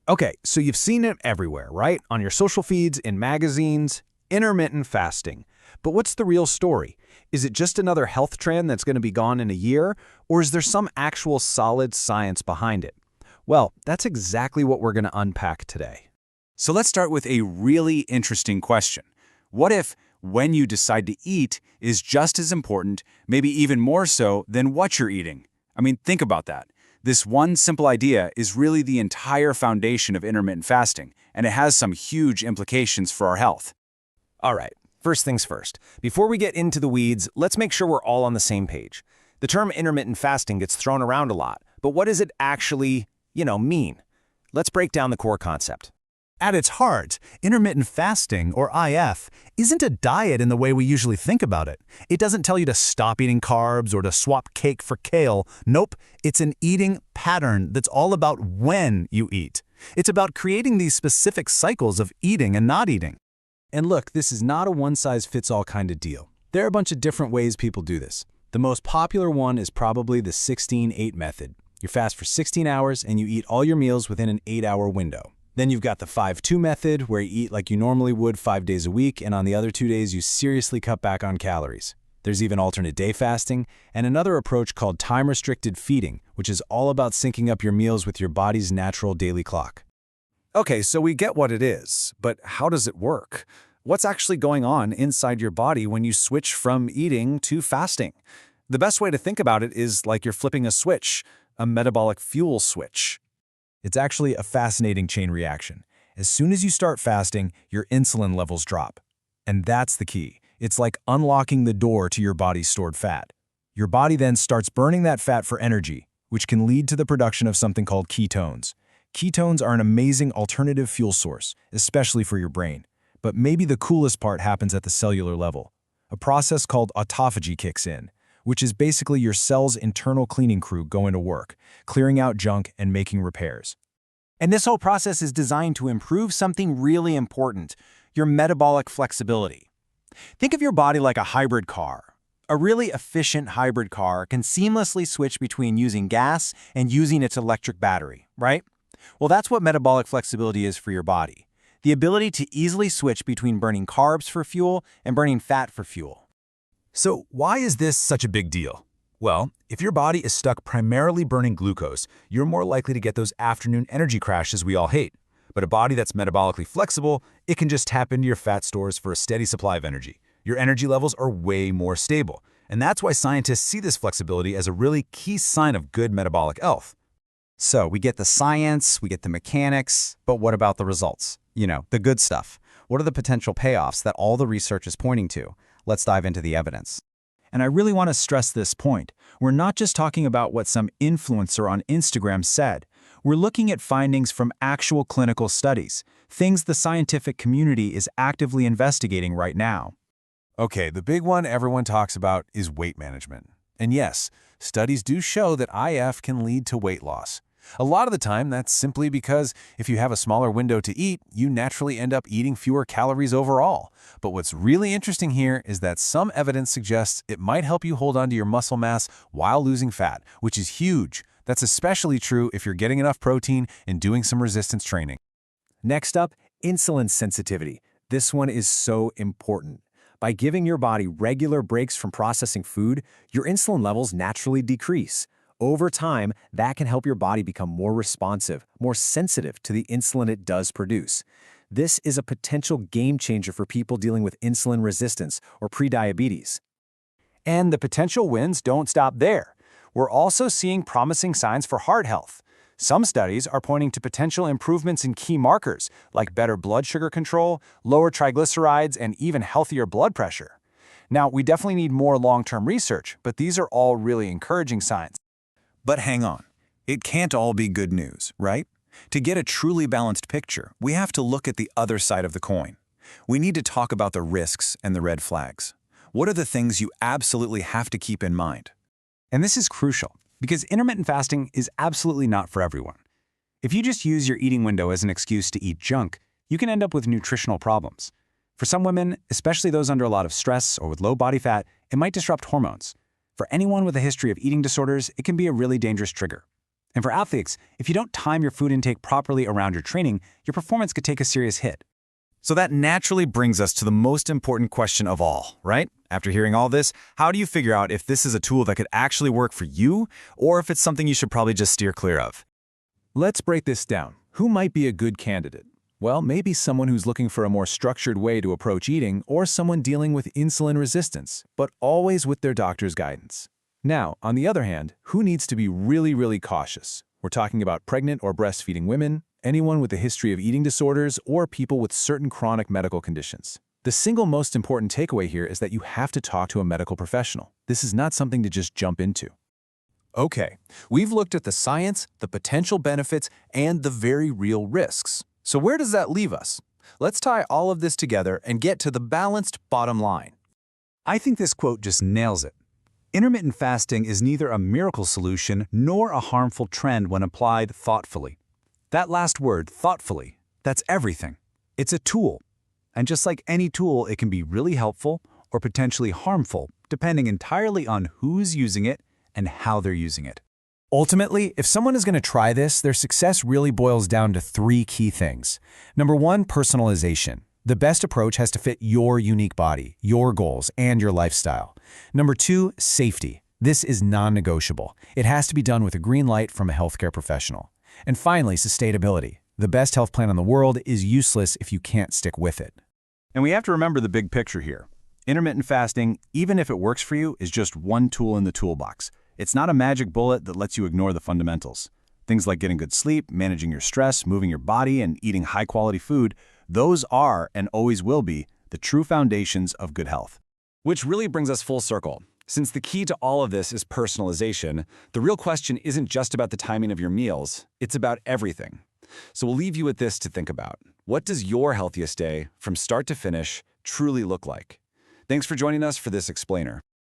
Okay, so you've seen it everywhere, right? On your social feeds, in magazines, intermittent fasting. But what's the real story? Is it just another health trend that's going to be gone in a year, or is there some actual solid science behind it? Well, that's exactly what we're going to unpack today. So let's start with a really interesting question. What if when you decide to eat is just as important, maybe even more so, than what you're eating? I mean, think about that. This one simple idea is really the entire foundation of intermittent fasting, and it has some huge implications for our health. All right, first things first. Before we get into the weeds, let's make sure we're all on the same page. The term intermittent fasting gets thrown around a lot, but what does it actually, mean? Let's break down the core concept. At its heart, intermittent fasting, or IF, isn't a diet in the way we usually think about it. It doesn't tell you to stop eating carbs or to swap cake for kale. Nope, it's an eating pattern that's all about when you eat. It's about creating these specific cycles of eating and not eating. And look, this is not a one-size-fits-all kind of deal. There are a bunch of different ways people do this. The most popular one is probably the 16-8 method. You fast for 16 hours and you eat all your meals within an 8-hour window. Then you've got the 5-2 method, where you eat like you normally would 5 days a week, and on the other 2 days you seriously cut back on calories. There's even alternate day fasting, and another approach called time-restricted feeding, which is all about syncing up your meals with your body's natural daily clock. Okay, so we get what it is, but how does it work? What's actually going on inside your body when you switch from eating to fasting? The best way to think about it is like you're flipping a switch, a metabolic fuel switch. It's actually a fascinating chain reaction. As soon as you start fasting, your insulin levels drop. And that's the key. It's like unlocking the door to your body's stored fat. Your body then starts burning that fat for energy, which can lead to the production of something called ketones. Ketones are an amazing alternative fuel source, especially for your brain. But maybe the coolest part happens at the cellular level. A process called autophagy kicks in, which is basically your cell's internal cleaning crew going to work, clearing out junk and making repairs. And this whole process is designed to improve something really important, your metabolic flexibility. Think of your body like a hybrid car. A really efficient hybrid car can seamlessly switch between using gas and using its electric battery, right? Well, that's what metabolic flexibility is for your body. The ability to easily switch between burning carbs for fuel and burning fat for fuel. So why is this such a big deal? Well, if your body is stuck primarily burning glucose, you're more likely to get those afternoon energy crashes we all hate. But a body that's metabolically flexible, it can just tap into your fat stores for a steady supply of energy. Your energy levels are way more stable. And that's why scientists see this flexibility as a really key sign of good metabolic health. So we get the science, we get the mechanics, but what about the results? The good stuff. What are the potential payoffs that all the research is pointing to? Let's dive into the evidence. And I really want to stress this point. We're not just talking about what some influencer on Instagram said. We're looking at findings from actual clinical studies, things the scientific community is actively investigating right now. Okay, the big one everyone talks about is weight management. And yes, studies do show that IF can lead to weight loss. A lot of the time, that's simply because if you have a smaller window to eat, you naturally end up eating fewer calories overall. But what's really interesting here is that some evidence suggests it might help you hold on to your muscle mass while losing fat, which is huge. That's especially true if you're getting enough protein and doing some resistance training. Next up, insulin sensitivity. This one is so important. By giving your body regular breaks from processing food, your insulin levels naturally decrease. Over time, that can help your body become more responsive, more sensitive to the insulin it does produce. This is a potential game changer for people dealing with insulin resistance or prediabetes. And the potential wins don't stop there. We're also seeing promising signs for heart health. Some studies are pointing to potential improvements in key markers, like better blood sugar control, lower triglycerides, and even healthier blood pressure. Now, we definitely need more long-term research, but these are all really encouraging signs. But hang on, it can't all be good news, right? To get a truly balanced picture, we have to look at the other side of the coin. We need to talk about the risks and the red flags. What are the things you absolutely have to keep in mind? And this is crucial, because intermittent fasting is absolutely not for everyone. If you just use your eating window as an excuse to eat junk, you can end up with nutritional problems. For some women, especially those under a lot of stress or with low body fat, it might disrupt hormones. For anyone with a history of eating disorders, it can be a really dangerous trigger. And for athletes, if you don't time your food intake properly around your training, your performance could take a serious hit. So that naturally brings us to the most important question of all, right? After hearing all this, how do you figure out if this is a tool that could actually work for you, or if it's something you should probably just steer clear of? Let's break this down. Who might be a good candidate? Well, maybe someone who's looking for a more structured way to approach eating, or someone dealing with insulin resistance, but always with their doctor's guidance. Now, on the other hand, who needs to be really cautious? We're talking about pregnant or breastfeeding women, anyone with a history of eating disorders, or people with certain chronic medical conditions. The single most important takeaway here is that you have to talk to a medical professional. This is not something to just jump into. Okay, we've looked at the science, the potential benefits, and the very real risks. So where does that leave us? Let's tie all of this together and get to the balanced bottom line. I think this quote just nails it. Intermittent fasting is neither a miracle solution nor a harmful trend when applied thoughtfully. That last word, thoughtfully, that's everything. It's a tool. And just like any tool, it can be really helpful or potentially harmful, depending entirely on who's using it and how they're using it. Ultimately, if someone is going to try this, their success really boils down to 3 key things. Number 1, personalization. The best approach has to fit your unique body, your goals, and your lifestyle. Number 2, safety. This is non-negotiable. It has to be done with a green light from a healthcare professional. And finally, sustainability. The best health plan in the world is useless if you can't stick with it. And we have to remember the big picture here. Intermittent fasting, even if it works for you, is just one tool in the toolbox. It's not a magic bullet that lets you ignore the fundamentals. Things like getting good sleep, managing your stress, moving your body, and eating high-quality food, those are, and always will be, the true foundations of good health. Which really brings us full circle. Since the key to all of this is personalization, the real question isn't just about the timing of your meals, it's about everything. So we'll leave you with this to think about. What does your healthiest day, from start to finish, truly look like? Thanks for joining us for this explainer.